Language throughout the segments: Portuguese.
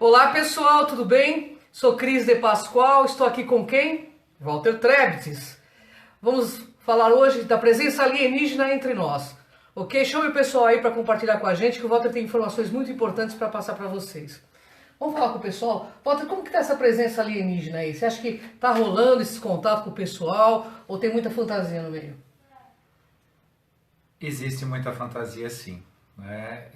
Olá pessoal, tudo bem? Sou Cris de Pascoal, estou aqui com quem? Walter Trebtes. Vamos falar hoje da presença alienígena entre nós. Ok? Chame o pessoal aí para compartilhar com a gente, que o Walter tem informações muito importantes para passar para vocês. Vamos falar com o pessoal? Walter, como que está essa presença alienígena aí? Você acha que está rolando esse contato com o pessoal ou tem muita fantasia no meio? Existe muita fantasia, sim, né?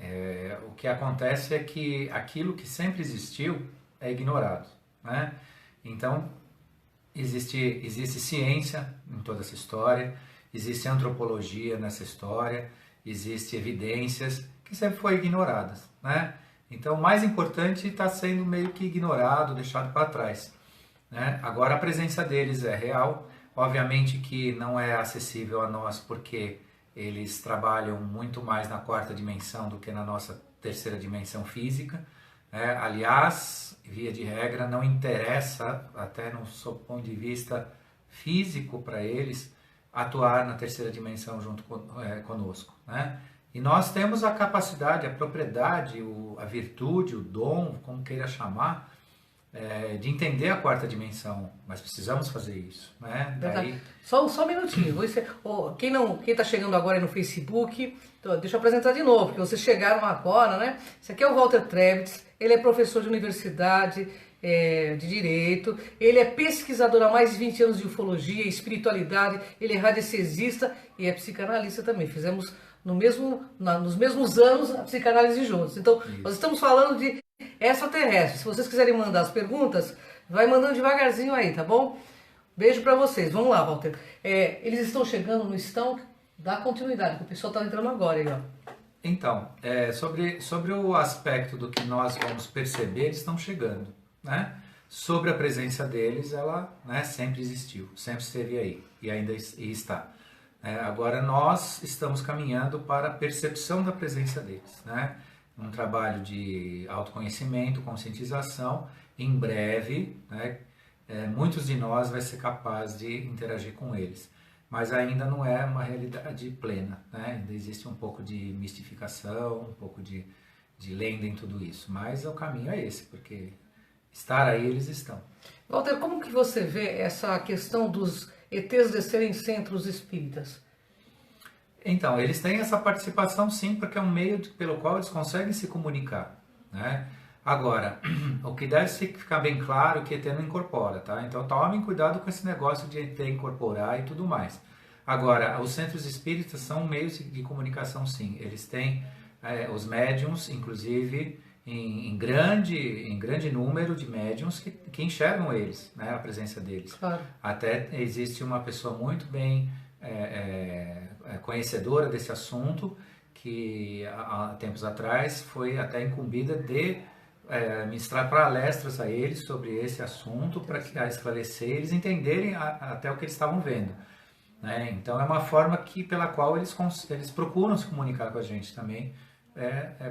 O que acontece é que aquilo que sempre existiu é ignorado, né? Então, existe ciência em toda essa história, existe antropologia nessa história, existe evidências que sempre foram ignoradas, né? Então, o mais importante está sendo meio que ignorado, deixado para trás, né? Agora, a presença deles é real, obviamente que não é acessível a nós porque eles trabalham muito mais na quarta dimensão do que na nossa terceira dimensão física, né? Aliás, via de regra, não interessa, até no seu ponto de vista físico para eles, atuar na terceira dimensão junto conosco, né? E nós temos a capacidade, a propriedade, a virtude, o dom, como queira chamar, de entender a quarta dimensão, mas precisamos fazer isso, né? Verdade. Só um minutinho. Quem está chegando agora aí no Facebook, então, deixa eu apresentar de novo, porque vocês chegaram agora, né? Esse aqui é o Walter Trebtes, ele é professor de universidade, de Direito, ele é pesquisador há mais de 20 anos de ufologia, espiritualidade, ele é radiestesista e é psicanalista também. Fizemos nos mesmos anos a psicanálise juntos. Então, nós estamos falando de extraterrestres. Se vocês quiserem mandar as perguntas, vai mandando devagarzinho aí, tá bom? Beijo pra vocês. Vamos lá, Walter. Eles estão chegando, não estão? Dá continuidade, que o pessoal tá entrando agora aí, ó. Então, sobre o aspecto do que nós vamos perceber, eles estão chegando, né? Sobre a presença deles, ela, né, sempre existiu, sempre esteve aí e ainda está. Agora nós estamos caminhando para a percepção da presença deles, né? Um trabalho de autoconhecimento, conscientização. Em breve, né, muitos de nós vai ser capaz de interagir com eles, mas ainda não é uma realidade plena, né? Ainda existe um pouco de mistificação, um pouco de lenda em tudo isso, mas o caminho é esse, porque estar aí eles estão. Walter, como que você vê essa questão dos ETs descerem centros espíritas? Então, eles têm essa participação sim, porque é um meio pelo qual eles conseguem se comunicar, né? Agora, o que deve ficar bem claro é que ET não incorpora, tá? Então tomem cuidado com esse negócio de ET incorporar e tudo mais. Agora, os centros espíritas são meios de comunicação sim, eles têm os médiums, inclusive, em grande número de médiums que enxergam eles, né? A presença deles. Claro. Até existe uma pessoa muito bem conhecedora desse assunto, que há tempos atrás foi até incumbida de ministrar palestras a eles sobre esse assunto, para esclarecer, eles entenderem até o que eles estavam vendo, né? Então é uma forma pela qual eles procuram se comunicar com a gente também,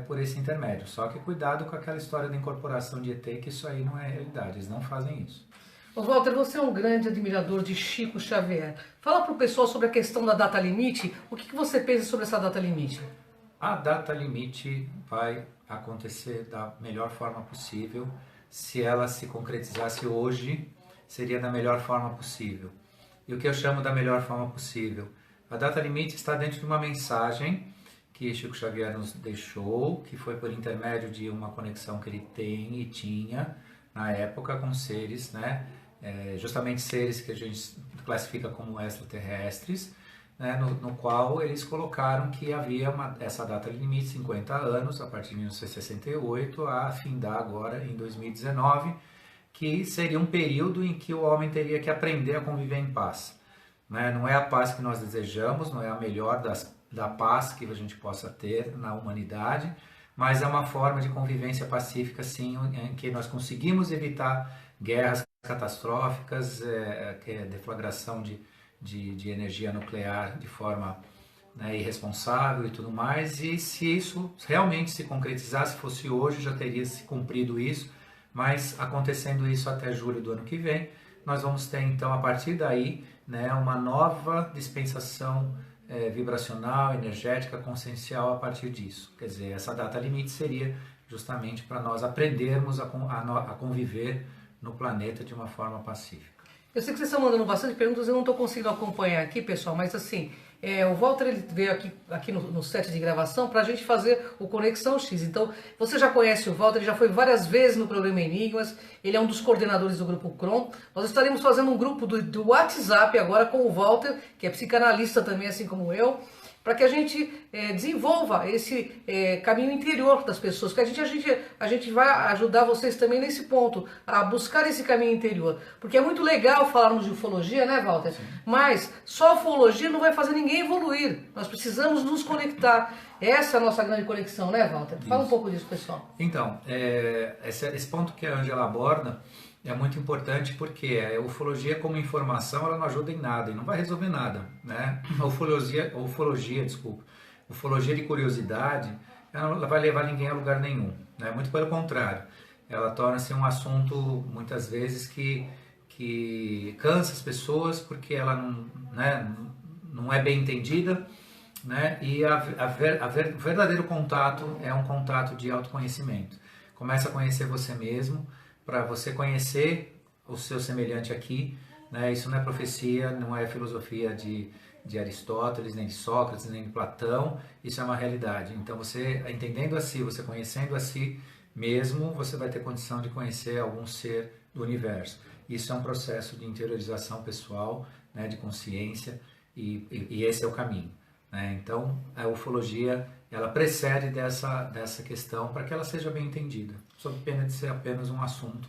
por esse intermédio. Só que cuidado com aquela história da incorporação de ET, que isso aí não é realidade, eles não fazem isso. Walter, você é um grande admirador de Chico Xavier. Fala para o pessoal sobre a questão da data limite. O que você pensa sobre essa data limite? A data limite vai acontecer da melhor forma possível. Se ela se concretizasse hoje, seria da melhor forma possível. E o que eu chamo da melhor forma possível? A data limite está dentro de uma mensagem que Chico Xavier nos deixou, que foi por intermédio de uma conexão que ele tem e tinha na época com seres, né? Justamente seres que a gente classifica como extraterrestres, né? No qual eles colocaram que havia essa data limite, 50 anos, a partir de 1968, a findar agora em 2019, que seria um período em que o homem teria que aprender a conviver em paz, né? Não é a paz que nós desejamos, não é a melhor da paz que a gente possa ter na humanidade, mas é uma forma de convivência pacífica, sim, em que nós conseguimos evitar guerras catastróficas, deflagração de energia nuclear de forma, né, irresponsável e tudo mais. E se isso realmente se concretizasse, fosse hoje, já teria se cumprido isso, mas acontecendo isso até julho do ano que vem, nós vamos ter então, a partir daí, né, uma nova dispensação vibracional, energética, consciencial a partir disso. Quer dizer, essa data limite seria justamente para nós aprendermos a conviver no planeta de uma forma pacífica. Eu sei que vocês estão mandando bastante perguntas, eu não estou conseguindo acompanhar aqui, pessoal, mas assim, o Walter ele veio aqui no set de gravação para a gente fazer o Conexão X. Então, você já conhece o Walter, ele já foi várias vezes no programa Enigmas, ele é um dos coordenadores do Grupo CROM. Nós estaremos fazendo um grupo do WhatsApp agora com o Walter, que é psicanalista também, assim como eu, para que a gente desenvolva esse caminho interior das pessoas, que a gente vai ajudar vocês também nesse ponto, a buscar esse caminho interior. Porque é muito legal falarmos de ufologia, né, Walter? Sim. Mas só a ufologia não vai fazer ninguém evoluir. Nós precisamos nos conectar. Essa é a nossa grande conexão, né, Walter? Fala um pouco disso, pessoal. Então, esse ponto que a Ângela aborda é muito importante porque a ufologia como informação ela não ajuda em nada e não vai resolver nada, né? Ufologia de curiosidade, ela não vai levar ninguém a lugar nenhum, né? Muito pelo contrário, ela torna-se um assunto muitas vezes que cansa as pessoas porque ela não é bem entendida, né? E o verdadeiro contato é um contato de autoconhecimento. Começa a conhecer você mesmo, para você conhecer o seu semelhante aqui, né? Isso não é profecia, não é filosofia de Aristóteles, nem de Sócrates, nem de Platão, isso é uma realidade. Então você, entendendo a si, você conhecendo a si mesmo, você vai ter condição de conhecer algum ser do universo. Isso é um processo de interiorização pessoal, né? De consciência, e esse é o caminho, né? Então a ufologia ela precede dessa questão para que ela seja bem entendida, sob pena de ser apenas um assunto,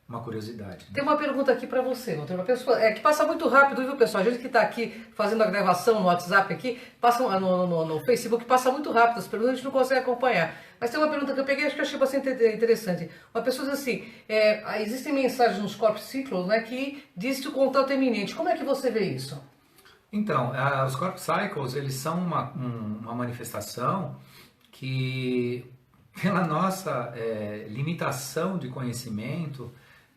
uma curiosidade, né? Tem uma pergunta aqui para você, Walter. Uma pessoa que passa muito rápido, viu, pessoal? A gente que está aqui fazendo a gravação no WhatsApp aqui, passa no Facebook, passa muito rápido as perguntas, a gente não consegue acompanhar. Mas tem uma pergunta que eu peguei, acho que eu achei bastante interessante. Uma pessoa diz assim, existem mensagens nos corpos ciclos, né, que diz que o contato é iminente. Como é que você vê isso? Então, os Corp Cycles, eles são uma manifestação que, pela nossa limitação de conhecimento,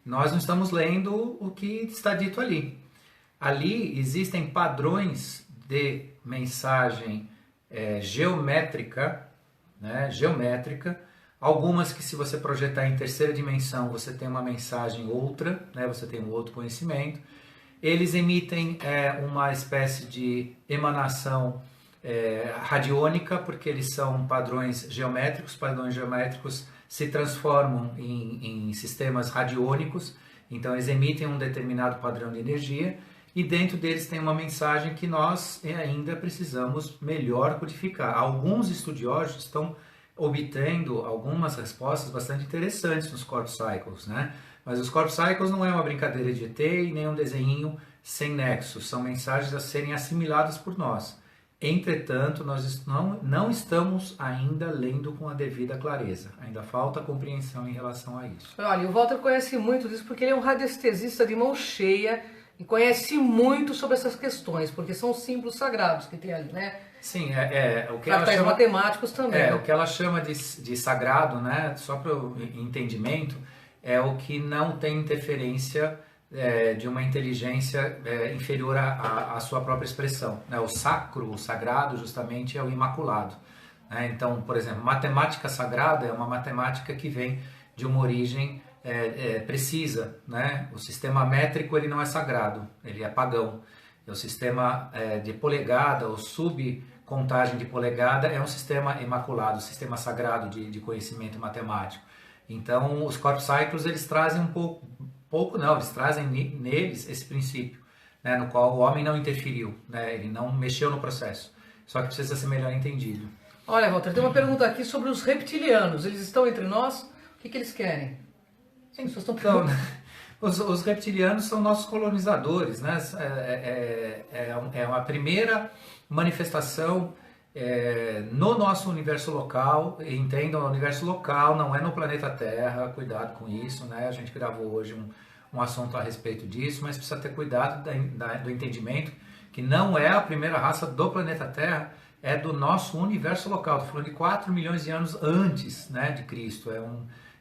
nós não estamos lendo o que está dito ali. Ali existem padrões de mensagem geométrica, né, algumas que se você projetar em terceira dimensão, você tem uma mensagem outra, né, você tem um outro conhecimento. Eles emitem uma espécie de emanação radiônica, porque eles são padrões geométricos se transformam em sistemas radiônicos, então eles emitem um determinado padrão de energia, e dentro deles tem uma mensagem que nós ainda precisamos melhor codificar. Alguns estudiosos estão obtendo algumas respostas bastante interessantes nos Corp Cycles, né? Mas os Corp Cycles não é uma brincadeira de ET e nem um desenhinho sem nexo, são mensagens a serem assimiladas por nós. Entretanto, nós não estamos ainda lendo com a devida clareza, ainda falta compreensão em relação a isso. Olha, o Walter conhece muito disso porque ele é um radiestesista de mão cheia e conhece muito sobre essas questões, porque são símbolos sagrados que tem ali, né? Sim, o que ela chama, matemáticos também. O que ela chama de sagrado, né? Só para o entendimento, é o que não tem interferência de uma inteligência inferior à sua própria expressão, né? O sacro, o sagrado, justamente é o imaculado, né? Então, por exemplo, matemática sagrada é uma matemática que vem de uma origem precisa, né? O sistema métrico ele não é sagrado, ele é pagão. O sistema de polegada, ou subcontagem de polegada, é um sistema imaculado, um sistema sagrado de conhecimento matemático. Então, os Corp Cycles, eles trazem eles trazem neles esse princípio, né, no qual o homem não interferiu, né, ele não mexeu no processo, só que precisa ser melhor entendido. Olha, Walter, tem uma pergunta aqui sobre os reptilianos. Eles estão entre nós? O que eles querem? As pessoas estão perguntando. Os reptilianos são nossos colonizadores, né? É uma primeira manifestação no nosso universo local. Entendam, o universo local não é no planeta Terra, cuidado com isso, né? A gente gravou hoje um assunto a respeito disso, mas precisa ter cuidado do entendimento que não é a primeira raça do planeta Terra, é do nosso universo local. Estou falando de 4 milhões de anos antes, né, de Cristo.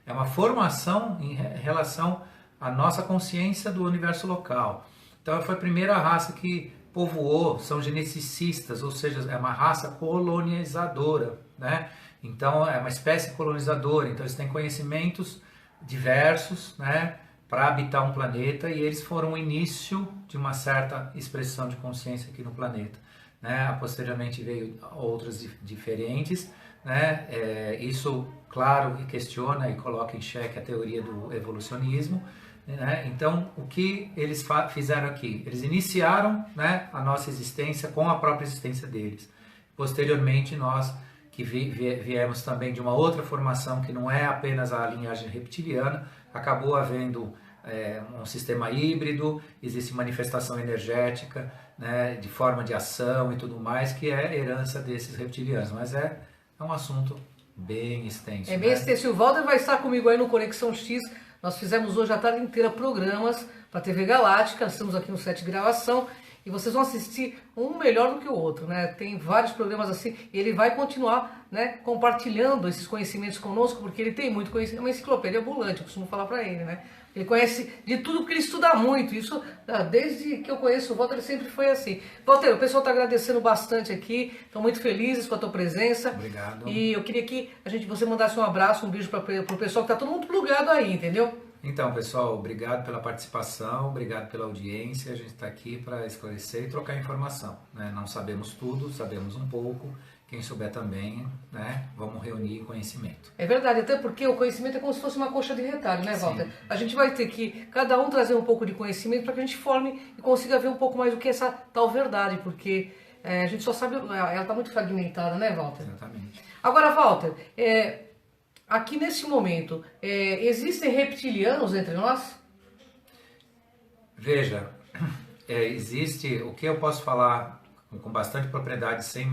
É uma formação em relação à nossa consciência do universo local. Então foi a primeira raça que povoou, são geneticistas, ou seja, é uma raça colonizadora, né? Então é uma espécie colonizadora, então eles têm conhecimentos diversos, né, para habitar um planeta, e eles foram o início de uma certa expressão de consciência aqui no planeta, né? Posteriormente veio outras diferentes, né? Isso, claro, questiona e coloca em xeque a teoria do evolucionismo, né? Então, o que eles fizeram aqui? Eles iniciaram, né, a nossa existência com a própria existência deles. Posteriormente, nós que viemos também de uma outra formação que não é apenas a linhagem reptiliana, acabou havendo um sistema híbrido, existe manifestação energética, né, de forma de ação e tudo mais, que é herança desses reptilianos, mas é um assunto bem extenso. É bem né? extenso. O Walter vai estar comigo aí no Conexão X. Nós fizemos hoje a tarde inteira programas para a TV Galáctica, estamos aqui no set de gravação, e vocês vão assistir um melhor do que o outro, né? Tem vários programas assim, e ele vai continuar, né, compartilhando esses conhecimentos conosco, porque ele tem muito conhecimento, é uma enciclopédia ambulante, eu costumo falar para ele, né? Ele conhece de tudo porque ele estuda muito, isso desde que eu conheço o Walter, ele sempre foi assim. Walter, o pessoal está agradecendo bastante aqui, estão muito felizes com a tua presença. Obrigado. E eu queria que você mandasse um abraço, um beijo para o pessoal que está todo mundo plugado aí, entendeu? Então, pessoal, obrigado pela participação, obrigado pela audiência. A gente está aqui para esclarecer e trocar informação, né? Não sabemos tudo, sabemos um pouco. Quem souber também, né? Vamos reunir conhecimento. É verdade, até porque o conhecimento é como se fosse uma coxa de retalho, né, Walter? Sim. A gente vai ter que, cada um trazer um pouco de conhecimento para que a gente forme e consiga ver um pouco mais o que é essa tal verdade, porque a gente só sabe, ela está muito fragmentada, né, Walter? Exatamente. Agora, Walter, aqui nesse momento, existem reptilianos entre nós? Veja, existe, o que eu posso falar com bastante propriedade, sem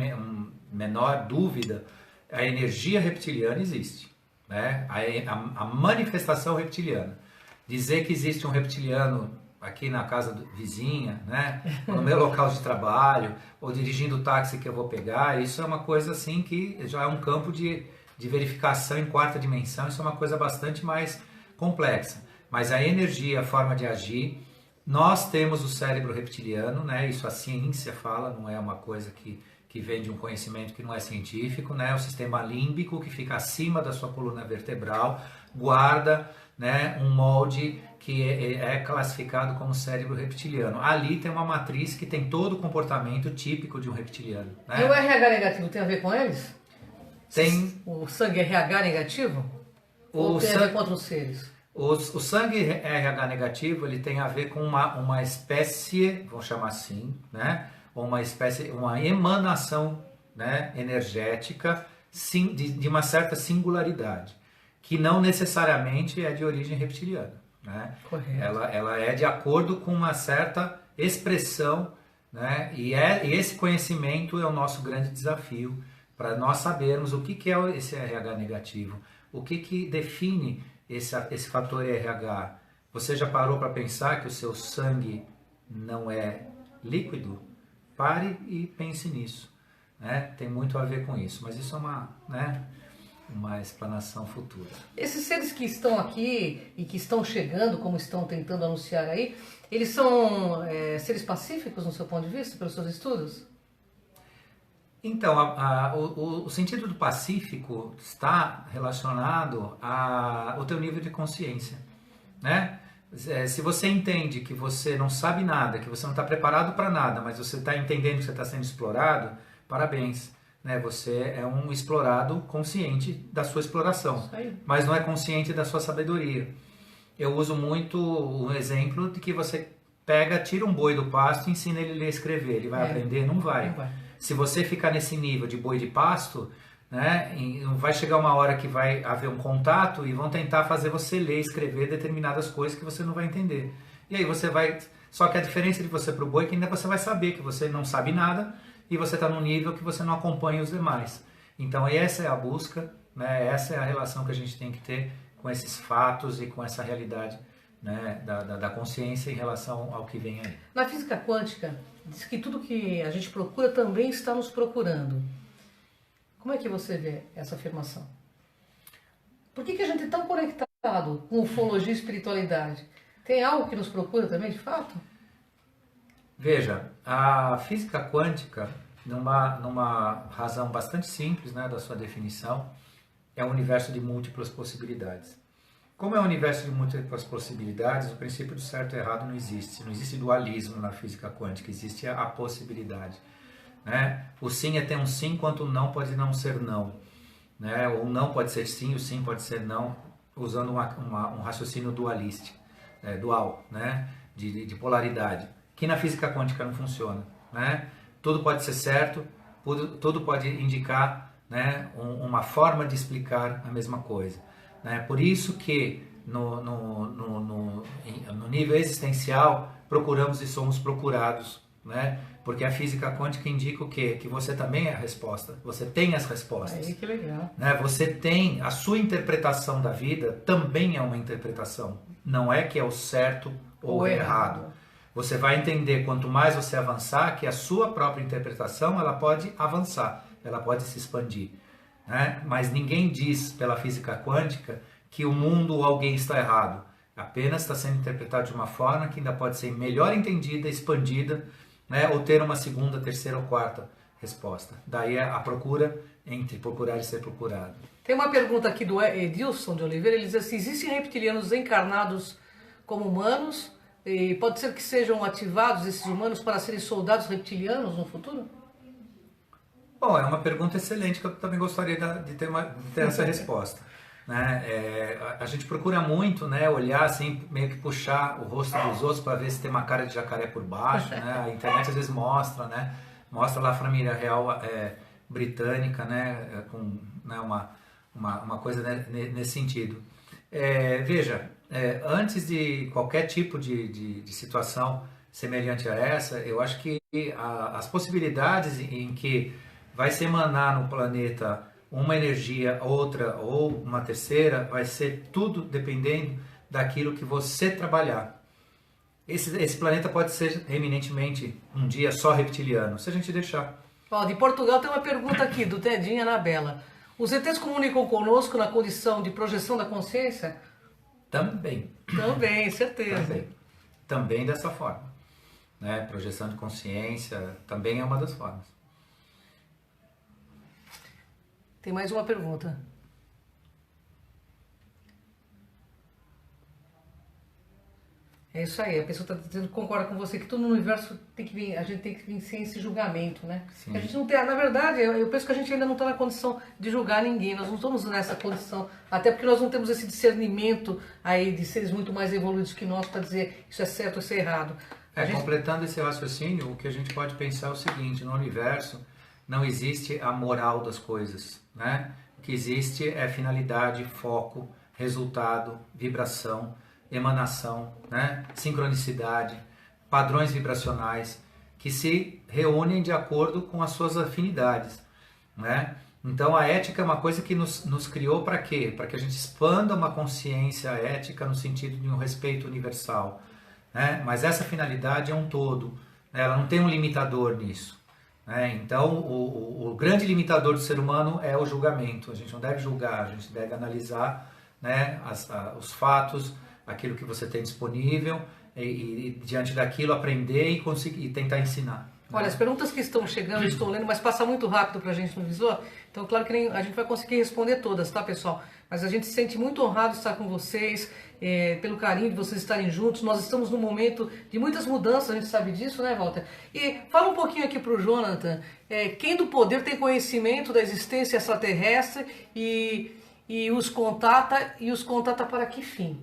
menor dúvida, a energia reptiliana existe, né? A manifestação reptiliana. Dizer que existe um reptiliano aqui na casa vizinha, né? Ou no meu local de trabalho, ou dirigindo o táxi que eu vou pegar, isso é uma coisa assim que já é um campo de verificação em quarta dimensão, isso é uma coisa bastante mais complexa. Mas a energia, a forma de agir, nós temos o cérebro reptiliano, né? Isso a ciência fala, não é uma coisa que vem de um conhecimento que não é científico, né? O sistema límbico, que fica acima da sua coluna vertebral, guarda, né, um molde que é classificado como cérebro reptiliano. Ali tem uma matriz que tem todo o comportamento típico de um reptiliano. Né? E o RH negativo tem a ver com eles? Tem. O sangue RH negativo? Ou tem a ver com outros seres? O sangue RH negativo, ele tem a ver com uma espécie, vamos chamar assim, né? Uma emanação, né, energética de uma certa singularidade, que não necessariamente é de origem reptiliana. Né? Correto. Ela é de acordo com uma certa expressão, né? E esse conhecimento é o nosso grande desafio, para nós sabermos o que é esse RH negativo, o que define esse fator RH. Você já parou para pensar que o seu sangue não é líquido? Pare e pense nisso. Né? Tem muito a ver com isso, mas isso é uma explanação futura. Esses seres que estão aqui e que estão chegando, como estão tentando anunciar aí, eles são seres pacíficos no seu ponto de vista, pelos seus estudos? Então, o sentido do pacífico está relacionado ao teu nível de consciência, né? Se você entende que você não sabe nada, que você não está preparado para nada, mas você está entendendo que você está sendo explorado, parabéns, né? Você é um explorado consciente da sua exploração, mas não é consciente da sua sabedoria. Eu uso muito o exemplo de que você tira um boi do pasto e ensina ele a ler e escrever. Ele vai aprender? Não vai. Se você ficar nesse nível de boi de pasto, né, vai chegar uma hora que vai haver um contato e vão tentar fazer você ler e escrever determinadas coisas que você não vai entender. E aí você vai... Só que a diferença de você para o boi é que ainda você vai saber que você não sabe nada e você está num nível que você não acompanha os demais. Então essa é a busca, né, essa é a relação que a gente tem que ter com esses fatos e com essa realidade, né, da consciência em relação ao que vem aí. Na física quântica, diz que tudo que a gente procura também está nos procurando. Como é que você vê essa afirmação? Por que a gente é tão conectado com ufologia e espiritualidade? Tem algo que nos procura também, de fato? Veja, a física quântica, numa razão bastante simples, né, da sua definição, é um universo de múltiplas possibilidades. Como é um universo de múltiplas possibilidades, o princípio do certo e errado não existe. Não existe dualismo na física quântica, existe a possibilidade. Né? O sim é ter um sim, enquanto o não pode não ser não. Né? O não pode ser sim, o sim pode ser não, usando um raciocínio dualístico, dual, né? de polaridade, que na física quântica não funciona. Né? Tudo pode ser certo, tudo pode indicar, né, uma forma de explicar a mesma coisa. Né? Por isso que no nível existencial procuramos e somos procurados, né? Porque a física quântica indica o quê? Que você também é a resposta, você tem as respostas. Aí, que legal. Né? Você tem a sua interpretação da vida, também é uma interpretação, não é que é o certo ou errado. Você vai entender, quanto mais você avançar, que a sua própria interpretação ela pode avançar, ela pode se expandir. Né? Mas ninguém diz pela física quântica que o mundo ou alguém está errado. Apenas está sendo interpretado de uma forma que ainda pode ser melhor entendida, expandida, né? Ou ter uma segunda, terceira ou quarta resposta. Daí a procura entre procurar e ser procurado. Tem uma pergunta aqui do Edilson de Oliveira, ele diz assim, existem reptilianos encarnados como humanos? E pode ser que sejam ativados esses humanos para serem soldados reptilianos no futuro? Bom, é uma pergunta excelente que eu também gostaria de ter essa resposta. Né? A gente procura muito, né, olhar assim, meio que puxar o rosto dos outros para ver se tem uma cara de jacaré por baixo. Né? A internet às vezes mostra, né? Mostra lá a família real britânica, né, com, né, uma coisa, né, nesse sentido. Veja, antes de qualquer tipo de situação semelhante a essa, eu acho que as possibilidades em que vai se emanar no planeta uma energia, outra ou uma terceira, vai ser tudo dependendo daquilo que você trabalhar. Esse planeta pode ser eminentemente um dia só reptiliano, se a gente deixar. Ó, de Portugal tem uma pergunta aqui do Tedinha Anabela. Os ETs comunicam conosco na condição de projeção da consciência? Também. Também, certeza. Também dessa forma. Né? Projeção de consciência também é uma das formas. Tem mais uma pergunta. É isso aí, a pessoa está dizendo que concorda com você que tudo no universo tem que vir, a gente tem que vir sem esse julgamento, né? A gente não tem, na verdade, eu penso que a gente ainda não está na condição de julgar ninguém, nós não estamos nessa condição, até porque nós não temos esse discernimento aí de seres muito mais evoluídos que nós para dizer isso é certo ou isso é errado. Completando esse raciocínio, o que a gente pode pensar é o seguinte, no universo não existe a moral das coisas, né? O que existe é finalidade, foco, resultado, vibração, emanação, né? Sincronicidade, padrões vibracionais que se reúnem de acordo com as suas afinidades. Né? Então a ética é uma coisa que nos criou para quê? Para que a gente expanda uma consciência ética no sentido de um respeito universal. Né? Mas essa finalidade é um todo, né? Ela não tem um limitador nisso. Né? Então o grande limitador do ser humano é o julgamento. A gente não deve julgar, a gente deve analisar, né, os fatos, aquilo que você tem disponível e diante daquilo aprender e conseguir e tentar ensinar. Olha, né? As perguntas que estão chegando, eu estou lendo, mas passa muito rápido para a gente no visor, então claro que a gente vai conseguir responder todas, tá, pessoal? Mas a gente se sente muito honrado de estar com vocês, pelo carinho de vocês estarem juntos. Nós estamos num momento de muitas mudanças, a gente sabe disso, né, Walter? E fala um pouquinho aqui para o Jonathan, quem do poder tem conhecimento da existência extraterrestre e os contata para que fim?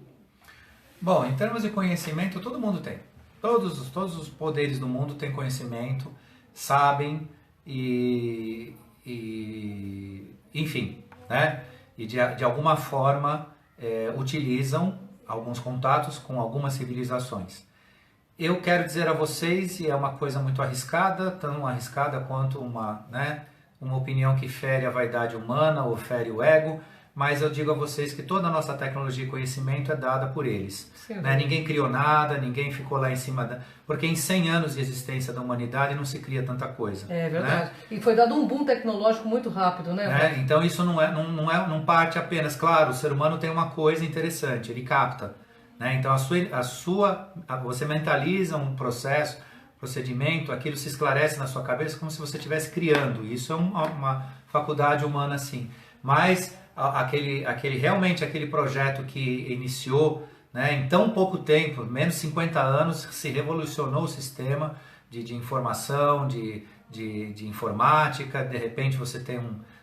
Bom, em termos de conhecimento, todo mundo tem. Todos os poderes do mundo têm conhecimento, sabem enfim, né? E de alguma forma utilizam alguns contatos com algumas civilizações. Eu quero dizer a vocês, e é uma coisa muito arriscada, tão arriscada quanto uma opinião que fere a vaidade humana ou fere o ego, mas eu digo a vocês que toda a nossa tecnologia e conhecimento é dada por eles. Né? Ninguém criou nada, ninguém ficou lá em cima porque em 100 anos de existência da humanidade não se cria tanta coisa. É verdade. Né? E foi dado um boom tecnológico muito rápido, né? Então isso não parte apenas. Claro, o ser humano tem uma coisa interessante, ele capta. Né? Então você mentaliza um processo, procedimento, aquilo se esclarece na sua cabeça como se você estivesse criando. Isso é uma faculdade humana, sim. Mas realmente aquele projeto que iniciou, né, em tão pouco tempo, menos 50 anos, se revolucionou o sistema de informação, de informática. De repente você tem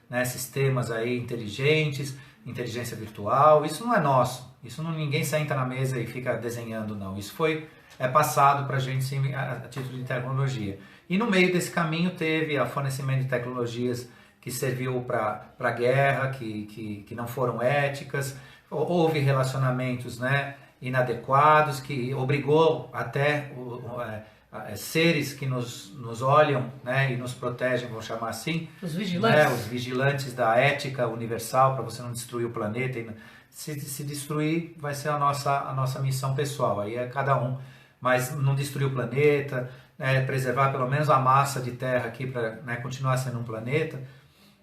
né, sistemas aí inteligentes, inteligência virtual. Isso não é nosso, isso não, ninguém senta na mesa e fica desenhando, não. Isso é passado para a gente sim, a título de tecnologia. E no meio desse caminho teve o fornecimento de tecnologias que serviu para a guerra, que não foram éticas. Houve relacionamentos, né, inadequados, que obrigou até seres que nos olham, né, e nos protegem, vou chamar assim, os vigilantes, né, os vigilantes da ética universal, para você não destruir o planeta. Se destruir, vai ser a nossa missão pessoal, aí é cada um. Mas não destruir o planeta, né, preservar pelo menos a massa de terra aqui para, né, continuar sendo um planeta,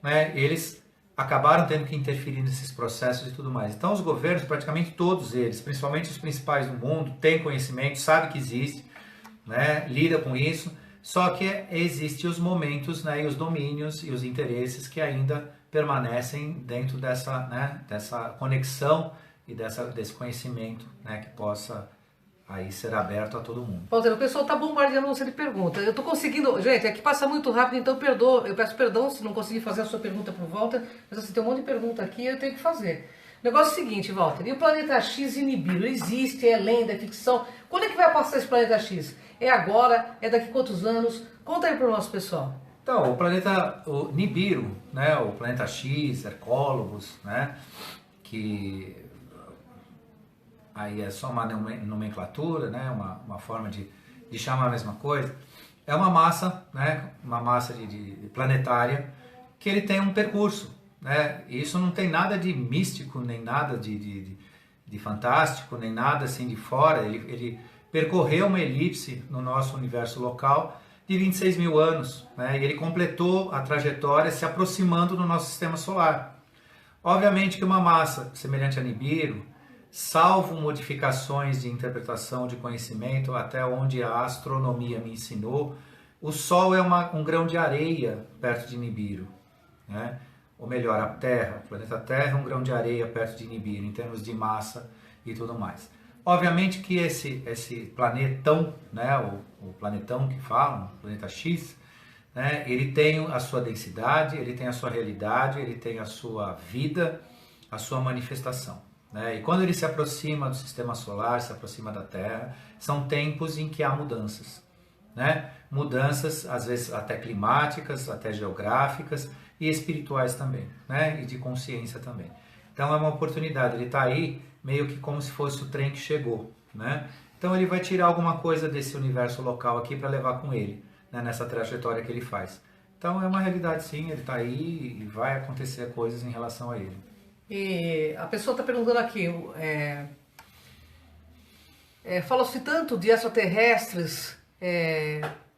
né, eles acabaram tendo que interferir nesses processos e tudo mais. Então os governos, praticamente todos eles, principalmente os principais do mundo, têm conhecimento, sabem que existe, né, lida com isso, só que existem os momentos, né, e os domínios e os interesses que ainda permanecem dentro dessa conexão e desse conhecimento, né, que possa aí ser aberto a todo mundo. Walter, o pessoal está bombardeando você de perguntas. Eu estou conseguindo... Gente, aqui passa muito rápido, então perdoa. Eu peço perdão se não conseguir fazer a sua pergunta para o Walter, mas assim, tem um monte de pergunta aqui e eu tenho que fazer. O negócio é o seguinte, Walter, e o Planeta X e Nibiru? Existe, é lenda, é ficção? Quando é que vai passar esse Planeta X? É agora? É daqui a quantos anos? Conta aí para o nosso pessoal. Então, o Nibiru, né, o Planeta X, Hercólogos, né, que aí é só uma nomenclatura, né, uma forma de chamar a mesma coisa, é uma massa, né, uma massa de planetária, que ele tem um percurso, né, e isso não tem nada de místico, nem nada de fantástico, nem nada assim de fora. Ele percorreu uma elipse no nosso universo local de 26 mil anos, né, e ele completou a trajetória se aproximando do nosso sistema solar. Obviamente que uma massa semelhante a Nibiru, salvo modificações de interpretação de conhecimento, até onde a astronomia me ensinou, o Sol é um grão de areia perto de Nibiru, né? Ou melhor, a Terra, o planeta Terra é um grão de areia perto de Nibiru, em termos de massa e tudo mais. Obviamente que esse planetão, né, o planetão que falam, o planeta X, né, ele tem a sua densidade, ele tem a sua realidade, ele tem a sua vida, a sua manifestação. Né? E quando ele se aproxima do sistema solar, se aproxima da Terra, são tempos em que há mudanças. Né? Mudanças, às vezes até climáticas, até geográficas e espirituais também, né? E de consciência também. Então é uma oportunidade, ele está aí meio que como se fosse o trem que chegou. Né? Então ele vai tirar alguma coisa desse universo local aqui para levar com ele, né? Nessa trajetória que ele faz. Então é uma realidade sim, ele está aí e vai acontecer coisas em relação a ele. E a pessoa está perguntando aqui, fala-se tanto de extraterrestres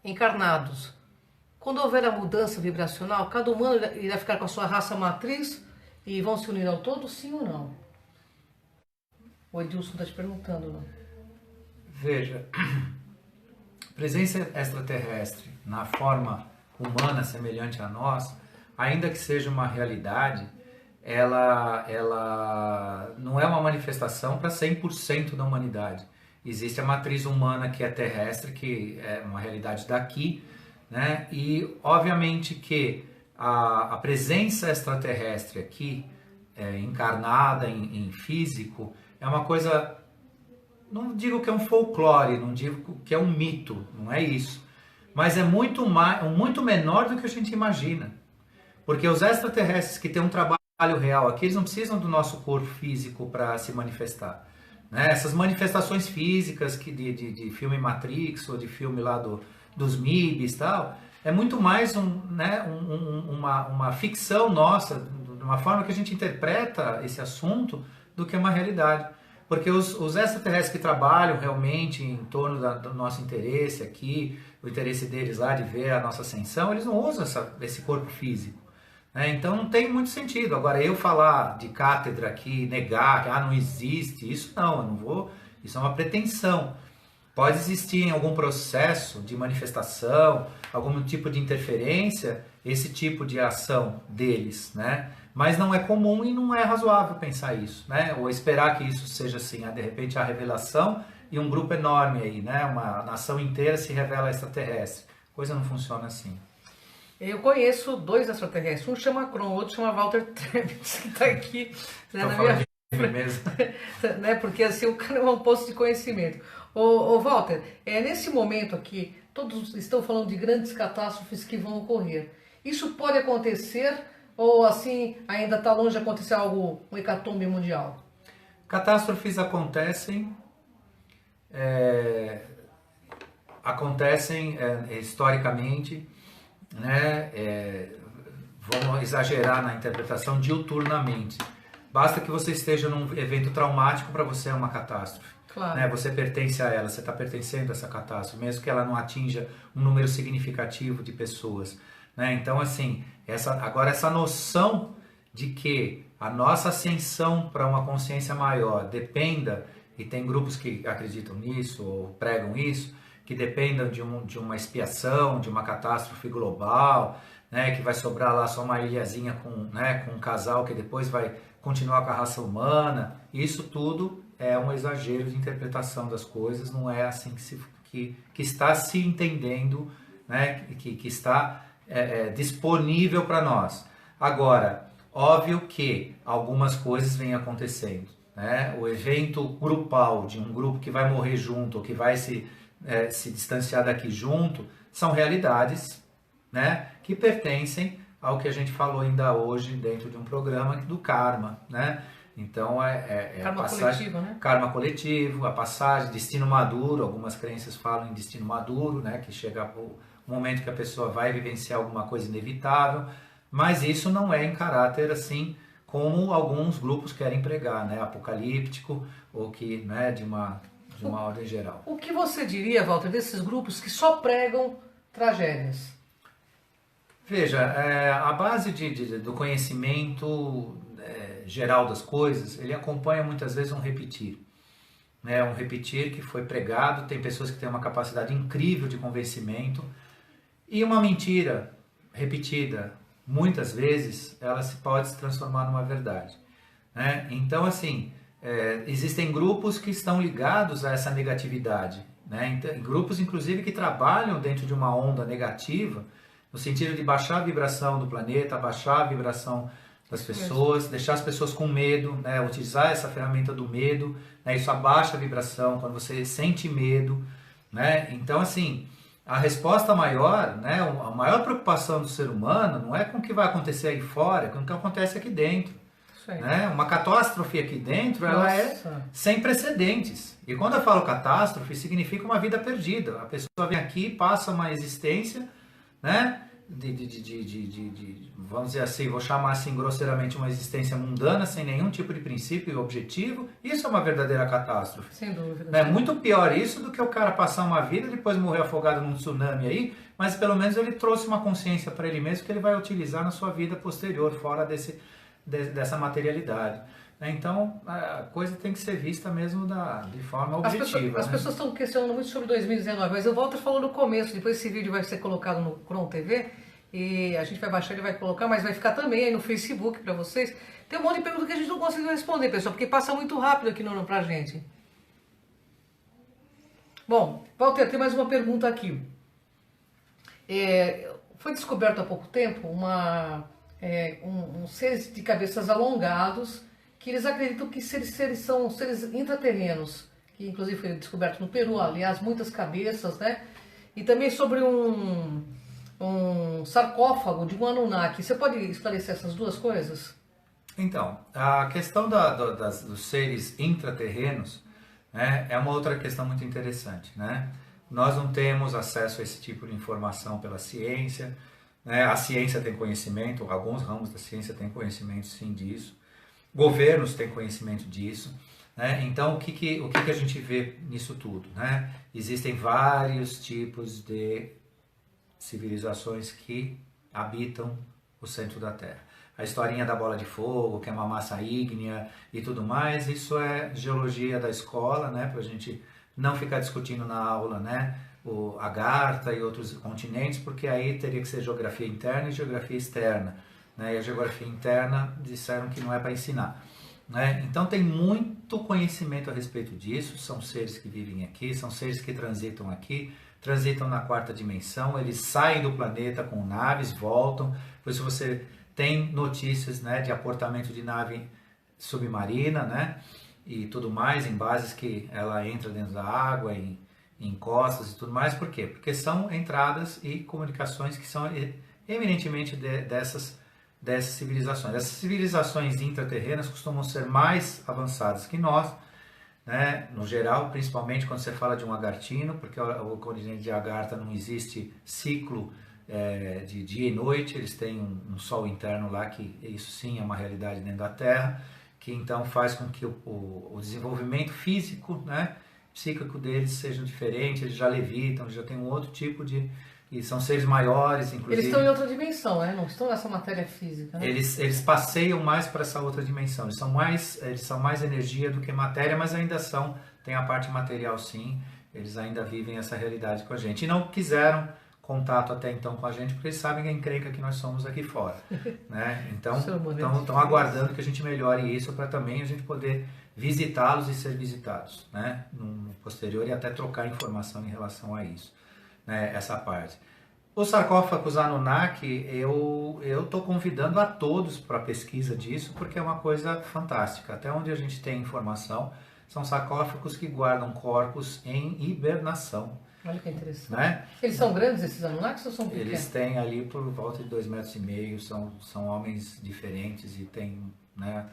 encarnados. Quando houver a mudança vibracional, cada humano irá ficar com a sua raça matriz e vão se unir ao todo, sim ou não? O Edilson está te perguntando, não? Veja, presença extraterrestre na forma humana semelhante a nós, ainda que seja uma realidade, ela não é uma manifestação para 100% da humanidade. Existe a matriz humana que é terrestre, que é uma realidade daqui, né? E obviamente que a presença extraterrestre aqui, encarnada em físico, é uma coisa, não digo que é um folclore, não digo que é um mito, não é isso, mas é muito menor do que a gente imagina, porque os extraterrestres que têm um trabalho real aqui, eles não precisam do nosso corpo físico para se manifestar. Né? Essas manifestações físicas de filme Matrix ou de filme lá dos MIBs e tal, é muito mais uma ficção nossa, de uma forma que a gente interpreta esse assunto, do que uma realidade. Porque os extraterrestres que trabalham realmente em torno do nosso interesse aqui, o interesse deles lá de ver a nossa ascensão, eles não usam esse corpo físico. Então não tem muito sentido. Agora eu falar de cátedra aqui, negar que não existe, isso não, eu não vou, isso é uma pretensão. Pode existir em algum processo de manifestação, algum tipo de interferência, esse tipo de ação deles, né? Mas não é comum e não é razoável pensar isso, né? Ou esperar que isso seja assim, de repente a revelação e um grupo enorme aí, né? Uma nação inteira se revela extraterrestre. Coisa não funciona assim. Eu conheço dois extraterrestres, um chama Kron, o outro chama Walter Travis, que está aqui, né, na minha de mesmo. né, porque assim o cara é um poço de conhecimento. Ô Walter, nesse momento aqui, todos estão falando de grandes catástrofes que vão ocorrer. Isso pode acontecer ou assim ainda está longe de acontecer algo, um hecatombe mundial? Catástrofes acontecem historicamente, né? Vamos exagerar na interpretação, diuturnamente. Basta que você esteja num evento traumático para você é uma catástrofe. Claro. Né? Você pertence a ela, você está pertencendo a essa catástrofe, mesmo que ela não atinja um número significativo de pessoas. Né? Então, assim, agora essa noção de que a nossa ascensão para uma consciência maior dependa, e tem grupos que acreditam nisso ou pregam isso, que dependam de uma expiação, de uma catástrofe global, né, que vai sobrar lá só uma ilhazinha com um casal que depois vai continuar com a raça humana. Isso tudo é um exagero de interpretação das coisas, não é assim que está se entendendo, né, que está disponível para nós. Agora, óbvio que algumas coisas vêm acontecendo. Né? O evento grupal de um grupo que vai morrer junto, ou que vai se distanciar daqui junto, são realidades, né, que pertencem ao que a gente falou ainda hoje dentro de um programa do karma, né? Então karma a passagem, coletivo, né? Karma coletivo, a passagem, destino maduro, algumas crenças falam em destino maduro, né, que chega o momento que a pessoa vai vivenciar alguma coisa inevitável, mas isso não é em caráter assim como alguns grupos querem pregar, né, apocalíptico ou que, né, de uma ordem geral. O que você diria, Walter, desses grupos que só pregam tragédias? Veja, a base do conhecimento geral das coisas, ele acompanha muitas vezes um repetir. Né? Um repetir que foi pregado, tem pessoas que têm uma capacidade incrível de convencimento, e uma mentira repetida, muitas vezes, ela pode se transformar numa verdade. Né? Então, assim, existem grupos que estão ligados a essa negatividade. Né? Então, grupos, inclusive, que trabalham dentro de uma onda negativa, no sentido de baixar a vibração do planeta, baixar a vibração das pessoas, deixar as pessoas com medo, né? Utilizar essa ferramenta do medo, né? Isso abaixa a vibração quando você sente medo. Né? Então, assim, a resposta maior, né? A maior preocupação do ser humano não é com o que vai acontecer aí fora, é com o que acontece aqui dentro. Né? Uma catástrofe aqui dentro, ela é sem precedentes. E quando eu falo catástrofe, significa uma vida perdida. A pessoa vem aqui, passa uma existência, né? Vamos dizer assim, vou chamar assim grosseiramente, uma existência mundana, sem nenhum tipo de princípio e objetivo. Isso é uma verdadeira catástrofe. Sem dúvida. É muito pior isso do que o cara passar uma vida e depois morrer afogado num tsunami aí, mas pelo menos ele trouxe uma consciência para ele mesmo que ele vai utilizar na sua vida posterior, fora dessa materialidade. Então, a coisa tem que ser vista mesmo de forma objetiva. As pessoas estão questionando muito sobre 2019, mas o Walter falou no começo, depois esse vídeo vai ser colocado no Kron TV, e a gente vai baixar, ele vai colocar, mas vai ficar também aí no Facebook para vocês. Tem um monte de perguntas que a gente não conseguiu responder, pessoal, porque passa muito rápido aqui pra gente. Bom, Walter, tem mais uma pergunta aqui. Foi descoberto há pouco tempo seres de cabeças alongados, que eles acreditam que seres são seres intraterrenos, que inclusive foi descoberto no Peru, aliás, muitas cabeças, né? E também sobre um sarcófago de um Anunnaki. Você pode esclarecer essas duas coisas? Então, a questão dos seres intraterrenos, né, é uma outra questão muito interessante. Né? Nós não temos acesso a esse tipo de informação pela ciência. Né? A ciência tem conhecimento, alguns ramos da ciência têm conhecimento sim disso. Governos têm conhecimento disso. Né? Então, o que a gente vê nisso tudo? Né? Existem vários tipos de civilizações que habitam o centro da Terra. A historinha da bola de fogo, que é uma massa ígnea e tudo mais, isso é geologia da escola, né? Para a gente não ficar discutindo na aula, né? O Agartha e outros continentes, porque aí teria que ser geografia interna e geografia externa. né, e a geografia interna disseram que não é para ensinar. Né? Então tem muito conhecimento a respeito disso, são seres que vivem aqui, são seres que transitam na quarta dimensão, eles saem do planeta com naves, voltam, por isso você tem notícias, né, de aportamento de nave submarina, né, e tudo mais, em bases que ela entra dentro da água, em costas e tudo mais. Por quê? Porque são entradas e comunicações que são eminentemente dessas civilizações. Essas civilizações intraterrenas costumam ser mais avançadas que nós, né? No geral, principalmente quando você fala de um agartino, porque o continente de Agartha não existe ciclo de dia e noite, eles têm um sol interno lá, que isso sim é uma realidade dentro da Terra, que então faz com que o desenvolvimento físico, né, psíquico deles seja diferente, eles já levitam, eles já têm um outro tipo de... E são seres maiores, inclusive. Eles estão em outra dimensão, né? Não estão nessa matéria física, né? Eles passeiam mais para essa outra dimensão. Eles são mais energia do que matéria, mas ainda tem a parte material sim. Eles ainda vivem essa realidade com a gente. E não quiseram contato até então com a gente, porque eles sabem a encrenca que nós somos aqui fora. Né? Então, estão aguardando que a gente melhore isso para também a gente poder visitá-los e ser visitados, né? No posterior, e até trocar informação em relação a isso. Né, essa parte. Os sarcófagos Anunnaki, eu estou convidando a todos para a pesquisa disso, porque é uma coisa fantástica. Até onde a gente tem informação, são sarcófagos que guardam corpos em hibernação. Olha que interessante. Né? Eles são grandes, esses Anunnakis, ou são pequenos? Eles têm ali por volta de 2,5 metros, são homens diferentes e têm, né,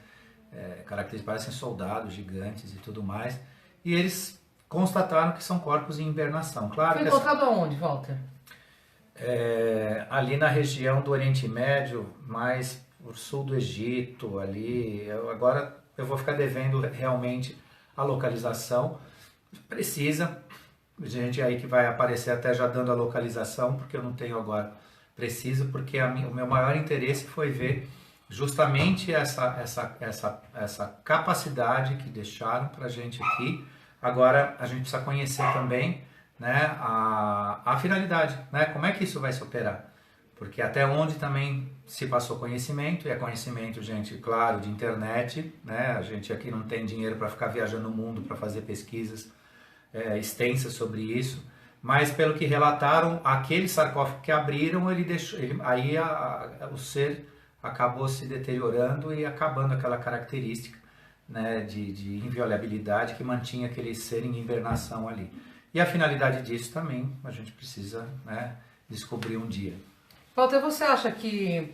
características, parecem soldados gigantes e tudo mais. E eles constataram que são corpos em hibernação. Claro. Foi encontrado aonde, Walter? Ali na região do Oriente Médio, mais o sul do Egito, ali. Agora eu vou ficar devendo realmente a localização precisa. Gente aí que vai aparecer até já dando a localização, porque eu não tenho agora preciso, porque o meu maior interesse foi ver justamente essa capacidade que deixaram para a gente aqui. Agora a gente precisa conhecer também, né, a finalidade, né, como é que isso vai se operar. Porque até onde também se passou conhecimento, e é conhecimento, gente, claro, de internet, né, a gente aqui não tem dinheiro para ficar viajando o mundo para fazer pesquisas extensas sobre isso, mas pelo que relataram, aquele sarcófago que abriram, aí o ser acabou se deteriorando e acabando aquela característica, né, de inviolabilidade que mantinha aquele ser em hibernação ali. E a finalidade disso também a gente precisa, né, descobrir um dia. Walter, você acha que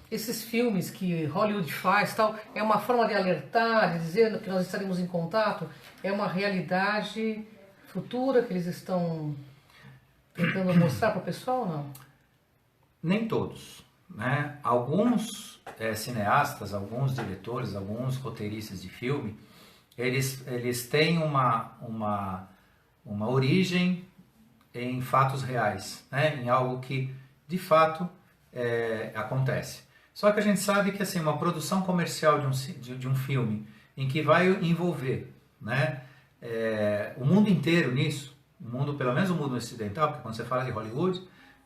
esses filmes que Hollywood faz tal, é uma forma de alertar, de dizer que nós estaremos em contato? É uma realidade futura que eles estão tentando mostrar para o pessoal ou não? Nem todos. Né? Alguns cineastas, alguns diretores, alguns roteiristas de filme, eles têm uma origem em fatos reais, né? Em algo que de fato acontece. Só que a gente sabe que assim, uma produção comercial de um filme em que vai envolver, né, o mundo inteiro nisso, pelo menos o mundo ocidental, porque quando você fala de Hollywood,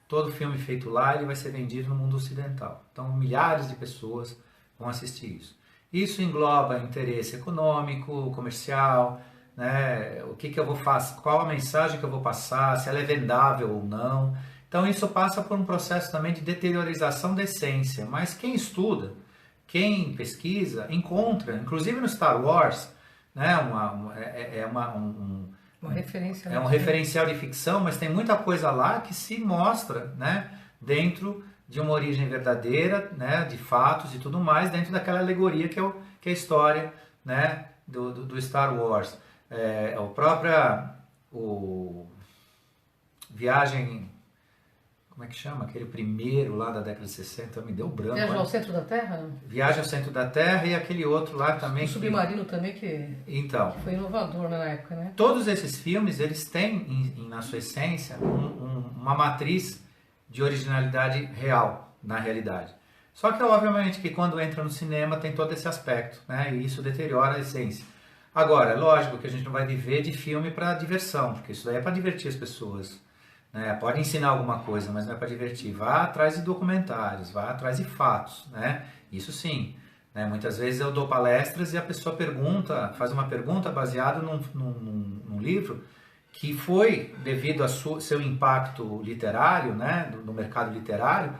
todo filme feito lá ele vai ser vendido no mundo ocidental. Então milhares de pessoas vão assistir isso. Isso engloba interesse econômico, comercial, né? O que eu vou fazer, qual a mensagem que eu vou passar, se ela é vendável ou não. Então isso passa por um processo também de deteriorização da essência. Mas quem estuda, quem pesquisa, encontra, inclusive no Star Wars, né? Uma referência, é um referencial de ficção, mas tem muita coisa lá que se mostra, né, dentro de uma origem verdadeira, né, de fatos e tudo mais, dentro daquela alegoria que é a história, né, do Star Wars. O Viagem, como é que chama? Aquele primeiro lá da década de 60, me deu branco. Viagem ao Centro da Terra? Viagem ao Centro da Terra e aquele outro lá também. O Submarino também, que foi inovador na época, né? Todos esses filmes, eles têm na sua essência uma matriz de originalidade real, na realidade. Só que obviamente que quando entra no cinema tem todo esse aspecto, né? E isso deteriora a essência. Agora, é lógico que a gente não vai viver de filme para diversão, porque isso daí é para divertir as pessoas. né? Pode ensinar alguma coisa, mas não é para divertir. Vá atrás de documentários, vá atrás de fatos, né? Isso sim. Né? Muitas vezes eu dou palestras e a pessoa pergunta, faz uma pergunta baseada num livro que foi, devido ao seu impacto literário, né? No mercado literário,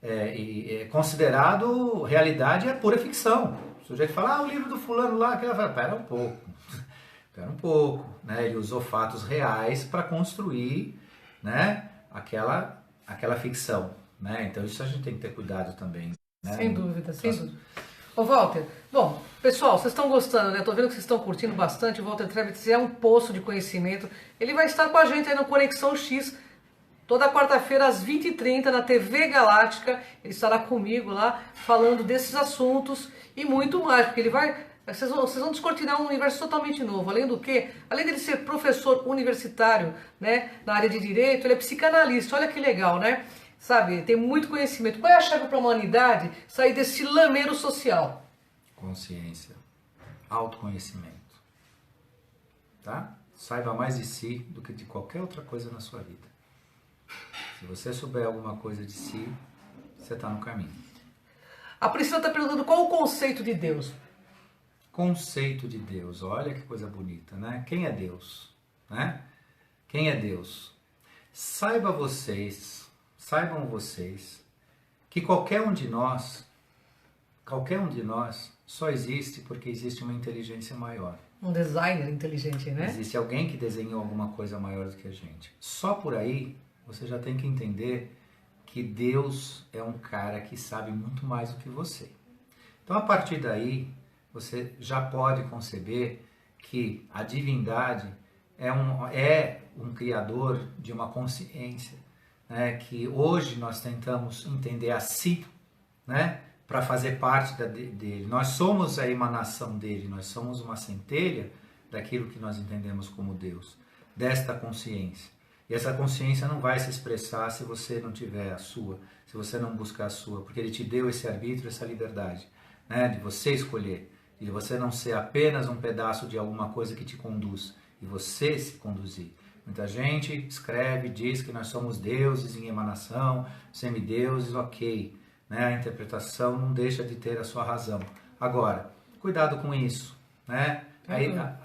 é considerado realidade, é pura ficção. O sujeito fala, o livro do fulano lá, que ela fala, pera um pouco, né? Ele usou fatos reais para construir, né? aquela ficção, né? Então isso a gente tem que ter cuidado também, né? Sem dúvida, sem dúvida. Ô Walter, bom, pessoal, vocês estão gostando, né? Tô vendo que vocês estão curtindo bastante. O Walter Trebitz é um poço de conhecimento. Ele vai estar com a gente aí no Conexão X, toda quarta-feira às 20h30 na TV Galáctica. Ele estará comigo lá falando desses assuntos e muito mais, porque ele vai... Vocês vão descortinar um universo totalmente novo. Além do que, além dele ser professor universitário, né, na área de direito, ele é psicanalista. Olha que legal, né? Sabe, tem muito conhecimento. Qual é a chave para a humanidade sair desse lameiro social? Consciência, autoconhecimento, tá? Saiba mais de si do que de qualquer outra coisa na sua vida. Se você souber alguma coisa de si, você está no caminho. A Priscila está perguntando qual o conceito de Deus. Conceito de Deus, olha que coisa bonita, né? Quem é Deus, né? Quem é Deus? Saibam vocês que qualquer um de nós só existe porque existe uma inteligência maior. Um designer inteligente, né? Existe alguém que desenhou alguma coisa maior do que a gente. Só por aí você já tem que entender que Deus é um cara que sabe muito mais do que você. Então a partir daí você já pode conceber que a divindade é um criador de uma consciência, né, que hoje nós tentamos entender a si, né, para fazer parte dele. Nós somos a emanação dele, nós somos uma centelha daquilo que nós entendemos como Deus, desta consciência. E essa consciência não vai se expressar se você não tiver a sua, se você não buscar a sua, porque ele te deu esse arbítrio, essa liberdade, né, de você escolher, de você não ser apenas um pedaço de alguma coisa que te conduz, e você se conduzir. Muita gente escreve, diz que nós somos deuses em emanação, semideuses, ok. Né? A interpretação não deixa de ter a sua razão. Agora, cuidado com isso. Né?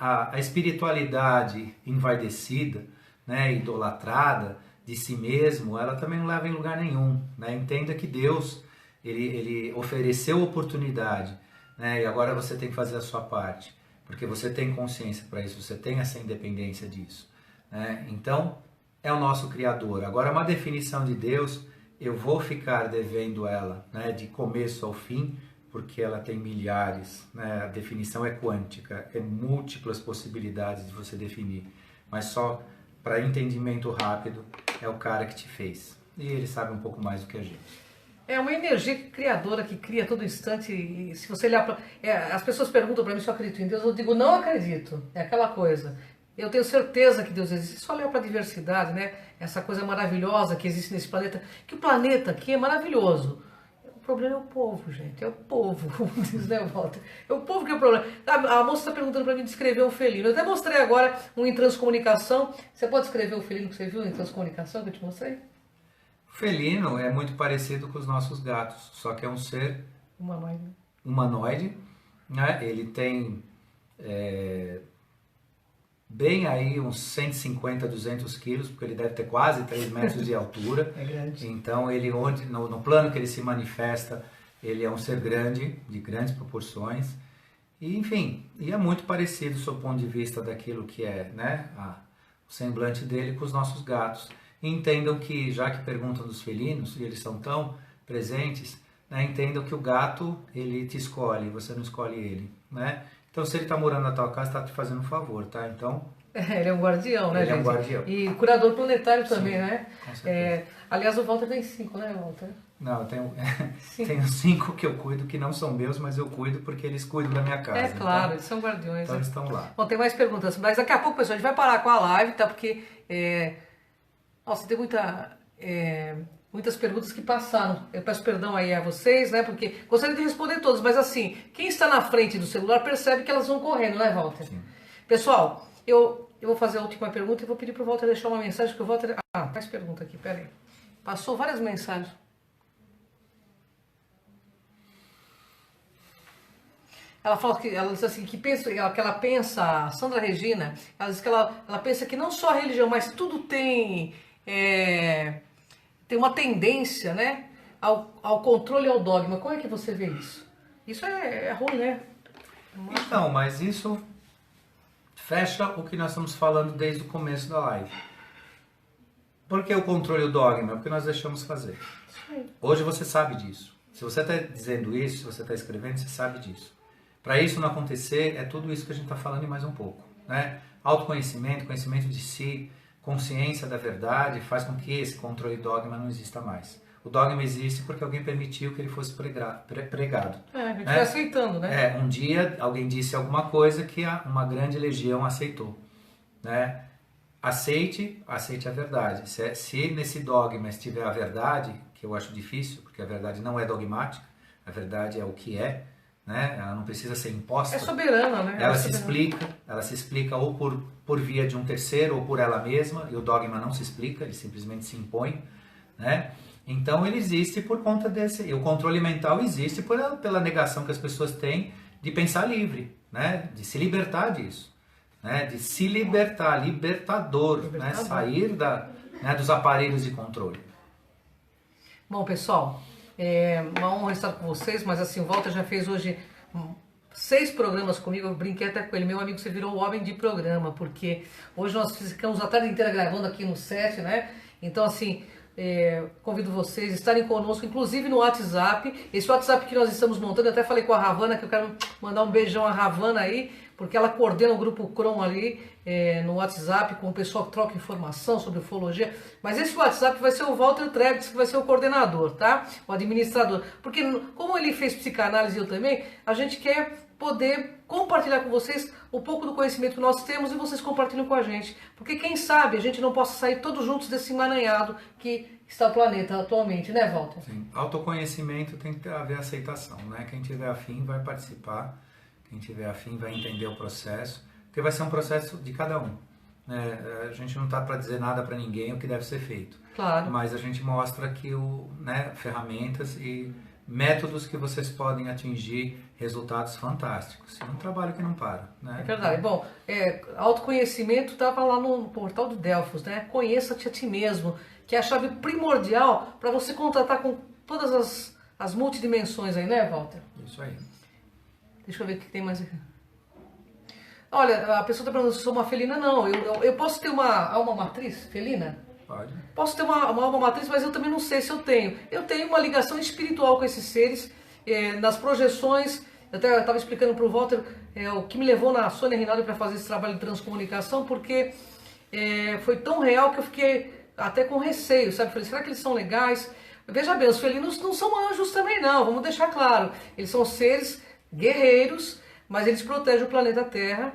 A espiritualidade envaidecida, né, idolatrada de si mesmo, ela também não leva em lugar nenhum. Né? Entenda que Deus ele ofereceu oportunidade, né? E agora você tem que fazer a sua parte, porque você tem consciência para isso, você tem essa independência disso. Né? Então, é o nosso Criador. Agora, uma definição de Deus, eu vou ficar devendo ela, né, de começo ao fim, porque ela tem milhares. Né? A definição é quântica, é múltiplas possibilidades de você definir. Mas só para entendimento rápido, é o cara que te fez. E ele sabe um pouco mais do que a gente. É uma energia criadora que cria a todo instante. E se você olhar para... as pessoas perguntam para mim se eu acredito em Deus, eu digo não acredito. É aquela coisa. Eu tenho certeza que Deus existe. Só olhar para a diversidade, né? Essa coisa maravilhosa que existe nesse planeta. Que o planeta aqui é maravilhoso. O problema é o povo, gente. É o povo, como diz, né, Walter? É o povo que é o problema. A moça está perguntando para mim descrever um felino. Eu até mostrei agora um em transcomunicação. Você pode descrever o felino que você viu em transcomunicação que eu te mostrei? O felino é muito parecido com os nossos gatos, só que é um ser humanoide, né? Ele tem bem aí uns 150, 200 quilos, porque ele deve ter quase 3 metros de altura. É grande. Então, ele, no plano que ele se manifesta, ele é um ser grande, de grandes proporções. E, enfim, e é muito parecido, sob o ponto de vista daquilo que é, né, o semblante dele com os nossos gatos. E entendam que, já que perguntam dos felinos, e eles são tão presentes, né, entendam que o gato, ele te escolhe, você não escolhe ele, né? Então, se ele está morando na tua casa, está te fazendo um favor, tá? Então... ele é um guardião, né, ele gente? É um guardião. E curador planetário também, né? Com certeza. Aliás, o Walter tem 5, né, Walter? Não, eu tenho 5 que eu cuido, que não são meus, mas eu cuido porque eles cuidam da minha casa. É claro, então, eles são guardiões. Então, né? eles estão lá. Bom, tem mais perguntas, mas daqui a pouco, pessoal, a gente vai parar com a live, tá? Porque... Nossa, tem muitas perguntas que passaram. Eu peço perdão aí a vocês, né? Porque gostaria de responder todas, mas assim, quem está na frente do celular percebe que elas vão correndo, né, Walter? Sim. Pessoal, eu vou fazer a última pergunta e vou pedir para o Walter deixar uma mensagem, que o Walter... faz pergunta aqui, peraí. Passou várias mensagens. Ela fala que ela diz assim, que ela pensa, a Sandra Regina, ela diz que ela pensa que não só a religião, mas tudo tem uma tendência, né, ao controle e ao dogma. Como é que você vê isso? Isso é ruim, né? Então, mas isso fecha o que nós estamos falando desde o começo da live. Por que o controle e o dogma? É o que nós deixamos fazer. Hoje você sabe disso. Se você está dizendo isso, se você está escrevendo, você sabe disso. Para isso não acontecer, é tudo isso que a gente está falando e mais um pouco. Né? Autoconhecimento, conhecimento de si, consciência da verdade, faz com que esse controle e dogma não exista mais. O dogma existe porque alguém permitiu que ele fosse pregado. A gente vai aceitando, né? Um dia alguém disse alguma coisa que uma grande legião aceitou. Né? Aceite a verdade. Se nesse dogma estiver a verdade, que eu acho difícil, porque a verdade não é dogmática, a verdade é o que é, né? Ela não precisa ser imposta. É soberana, né? Ela se explica ou por via de um terceiro ou por ela mesma, e o dogma não se explica, ele simplesmente se impõe, né? Então ele existe por conta desse, e o controle mental existe pela negação que as pessoas têm de pensar livre, né? De se libertar disso, né? De se libertar, libertador. Né? Sair dos aparelhos de controle. Bom, pessoal, uma honra estar com vocês, mas assim, o Walter já fez hoje 6 programas comigo, eu brinquei até com ele, meu amigo, você virou o homem de programa, porque hoje nós ficamos a tarde inteira gravando aqui no set, né? Então, assim, convido vocês a estarem conosco, inclusive no WhatsApp. Esse WhatsApp que nós estamos montando, eu até falei com a Ravana, que eu quero mandar um beijão à Ravana aí, porque ela coordena o grupo Cron ali no WhatsApp, com o pessoal que troca informação sobre ufologia. Mas esse WhatsApp vai ser o Walter Trebitz, que vai ser o coordenador, tá? O administrador. Porque como ele fez psicanálise e eu também, a gente quer poder compartilhar com vocês um pouco do conhecimento que nós temos e vocês compartilham com a gente. Porque quem sabe a gente não possa sair todos juntos desse emaranhado que está o planeta atualmente, né, Walter? Sim. Autoconhecimento tem que haver aceitação, né? Quem tiver afim vai participar, quem tiver afim vai entender o processo, porque vai ser um processo de cada um. Né? A gente não está para dizer nada para ninguém o que deve ser feito. Claro. Mas a gente mostra que ferramentas e métodos que vocês podem atingir resultados fantásticos. É um trabalho que não para. Né? É verdade. Bom, autoconhecimento estava lá no portal do Delfos, né? Conheça-te a ti mesmo, que é a chave primordial para você contratar com todas as multidimensões aí, né, Walter? Isso aí. Deixa eu ver o que tem mais aqui. Olha, a pessoa está perguntando se eu sou uma felina. Não, eu posso ter uma alma matriz felina? Pode. Posso ter uma alma matriz, mas eu também não sei se eu tenho. Eu tenho uma ligação espiritual com esses seres, nas projeções. Eu até estava explicando para o Walter o que me levou na Sônia Rinaldi para fazer esse trabalho de transcomunicação, porque foi tão real que eu fiquei até com receio, sabe? Falei, será que eles são legais? Veja bem, os felinos não são anjos também não, vamos deixar claro. Eles são seres guerreiros, mas eles protegem o planeta Terra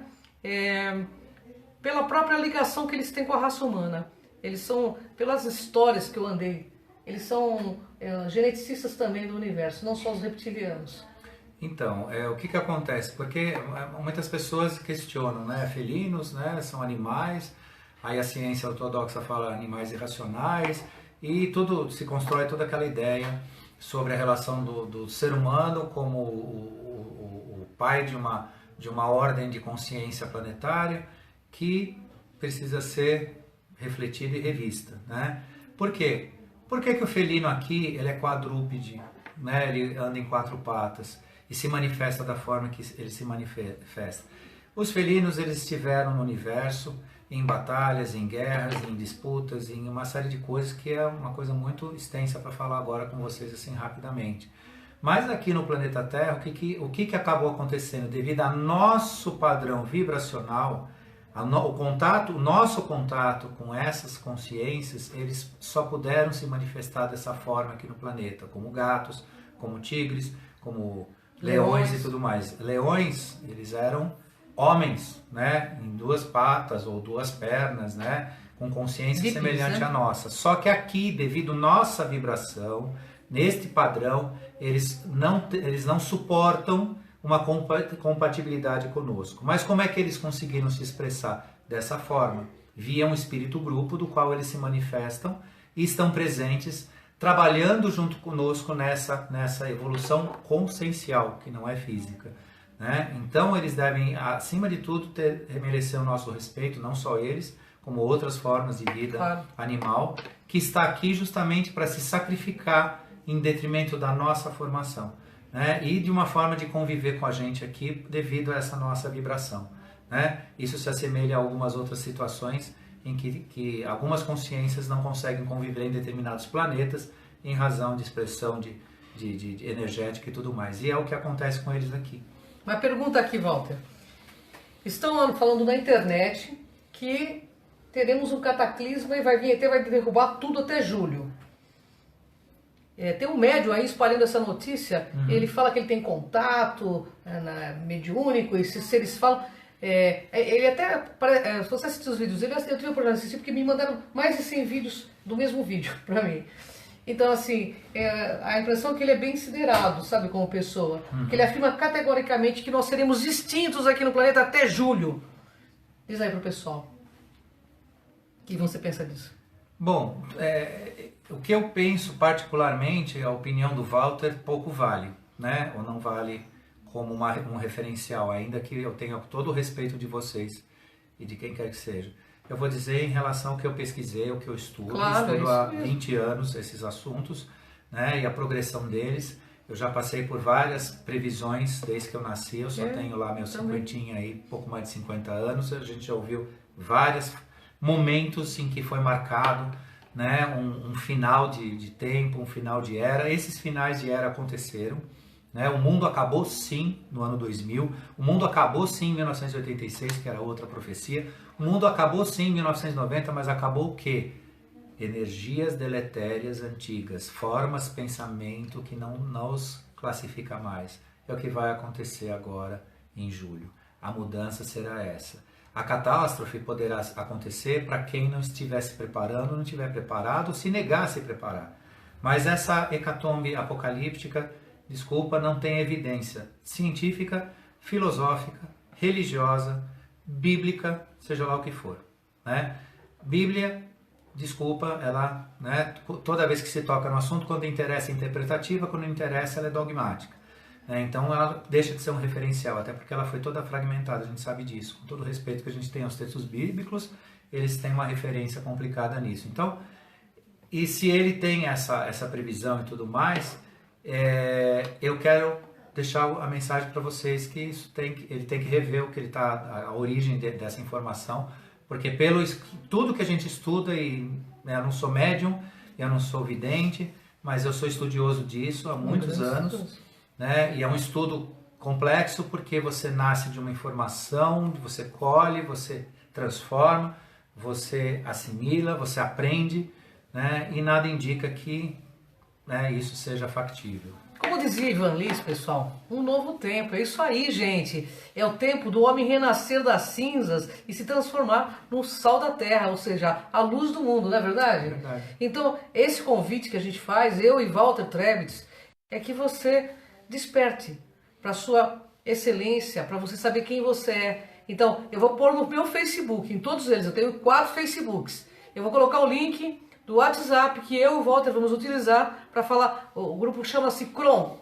pela própria ligação que eles têm com a raça humana. Eles são, pelas histórias que eu andei, eles são geneticistas também do universo, não só os reptilianos. Então, o que acontece? Porque muitas pessoas questionam, né? Felinos, né? São animais, aí a ciência ortodoxa fala animais irracionais, e tudo se constrói toda aquela ideia sobre a relação do ser humano como o pai de uma ordem de consciência planetária que precisa ser refletida e revista, né? Por quê? Por que o felino aqui ele é quadrúpede, né? Ele anda em 4 patas e se manifesta da forma que ele se manifesta? Os felinos eles estiveram no universo em batalhas, em guerras, em disputas, em uma série de coisas que é uma coisa muito extensa para falar agora com vocês assim rapidamente. Mas aqui no planeta Terra, o que acabou acontecendo devido ao nosso padrão vibracional? O nosso contato com essas consciências, eles só puderam se manifestar dessa forma aqui no planeta, como gatos, como tigres, como leões e tudo mais. Leões, eles eram homens, né, em 2 patas ou 2 pernas, né, com consciência semelhante à nossa. Só que aqui, devido à nossa vibração, neste padrão, eles não suportam uma compatibilidade conosco. Mas como é que eles conseguiram se expressar? dessa forma, via um espírito grupo do qual eles se manifestam e estão presentes, trabalhando junto conosco nessa evolução consciencial, que não é física, né? Então eles devem, acima de tudo, merecer o nosso respeito, não só eles, como outras formas de vida animal, que está aqui justamente para se sacrificar em detrimento da nossa formação, né? E de uma forma de conviver com a gente aqui devido a essa nossa vibração, né? Isso se assemelha a algumas outras situações em que algumas consciências não conseguem conviver em determinados planetas em razão de expressão de energética e tudo mais. E é o que acontece com eles aqui. Uma pergunta aqui, Walter. Estão falando na internet que teremos um cataclisma e vai vir ET, vai derrubar tudo até julho. Tem um médium aí espalhando essa notícia, ele fala que ele tem contato mediúnico, esses seres falam... ele até, se você assistir os vídeos dele, eu tive a oportunidade de assistir porque me mandaram mais de 100 vídeos do mesmo vídeo para mim. Então, assim, a impressão é que ele é bem considerado, sabe, como pessoa. Que ele afirma categoricamente que nós seremos extintos aqui no planeta até julho. Diz aí pro pessoal. O que você pensa disso? Bom, o que eu penso particularmente, a opinião do Walter pouco vale, né? Ou não vale como um referencial, ainda que eu tenha todo o respeito de vocês e de quem quer que seja. Eu vou dizer em relação ao que eu pesquisei, o que eu estudo, estudo há 20 anos esses assuntos, né, e a progressão deles. Eu já passei por várias previsões desde que eu nasci, eu só tenho lá meus cinquentinha aí, pouco mais de 50 anos, a gente já ouviu vários momentos em que foi marcado, né, um final de tempo, um final de era. Esses finais de era aconteceram. Né? O mundo acabou sim no ano 2000, o mundo acabou sim em 1986, que era outra profecia, o mundo acabou sim em 1990, mas acabou o quê? Energias deletérias antigas, formas, pensamento que não nos classifica mais. É o que vai acontecer agora em julho. A mudança será essa. A catástrofe poderá acontecer para quem não estiver se preparando, não estiver preparado, se negar a se preparar. Mas essa hecatombe apocalíptica, desculpa, não tem evidência científica, filosófica, religiosa, bíblica, seja lá o que for, né? Bíblia, desculpa, ela, né, toda vez que se toca no assunto, quando interessa é interpretativa, quando não interessa ela é dogmática, né? Então ela deixa de ser um referencial, até porque ela foi toda fragmentada, a gente sabe disso. Com todo o respeito que a gente tem aos textos bíblicos, eles têm uma referência complicada nisso. Então, e se ele tem essa previsão e tudo mais, eu quero deixar a mensagem para vocês que ele tem que rever o que ele a origem dessa informação, porque pelo tudo que a gente estuda, e eu não sou médium, eu não sou vidente, mas eu sou estudioso disso há muitos anos, né? E é um estudo complexo porque você nasce de uma informação, você colhe, você transforma, você assimila, você aprende, né? E nada indica que, né, isso seja factível. Como dizia Ivan Lins, pessoal, um novo tempo. É isso aí, gente. É o tempo do homem renascer das cinzas e se transformar no sal da terra, ou seja, a luz do mundo, não é verdade? É verdade. Então, esse convite que a gente faz, eu e Walter Trebitz, é que você desperte para sua excelência, para você saber quem você é. Então, eu vou pôr no meu Facebook, em todos eles, eu tenho 4 Facebooks. Eu vou colocar o link do WhatsApp que eu e o Walter vamos utilizar para falar. O grupo chama-se CROM,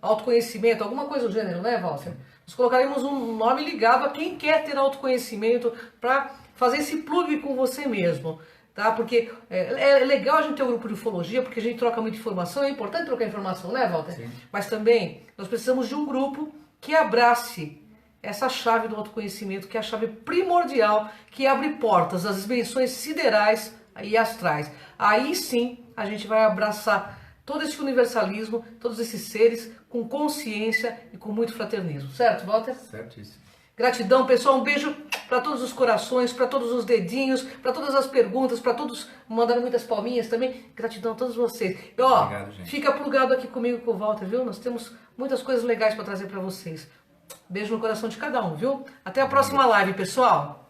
autoconhecimento, alguma coisa do gênero, né, Walter? Nós colocaremos um nome ligado a quem quer ter autoconhecimento para fazer esse plug com você mesmo, tá? Porque é legal a gente ter um grupo de ufologia, porque a gente troca muita informação, é importante trocar informação, né, Walter? Sim. Mas também nós precisamos de um grupo que abrace essa chave do autoconhecimento, que é a chave primordial, que abre portas das dimensões siderais e astrais. Aí sim a gente vai abraçar todo esse universalismo, todos esses seres com consciência e com muito fraternismo. Certo, Walter? Certíssimo. Gratidão, pessoal. Um beijo para todos os corações, para todos os dedinhos, para todas as perguntas, para todos mandando muitas palminhas também. Gratidão a todos vocês. E, ó, obrigado, gente. Fica plugado aqui comigo e com o Walter, viu? Nós temos muitas coisas legais para trazer para vocês. Beijo no coração de cada um, viu? Até a próxima live, pessoal.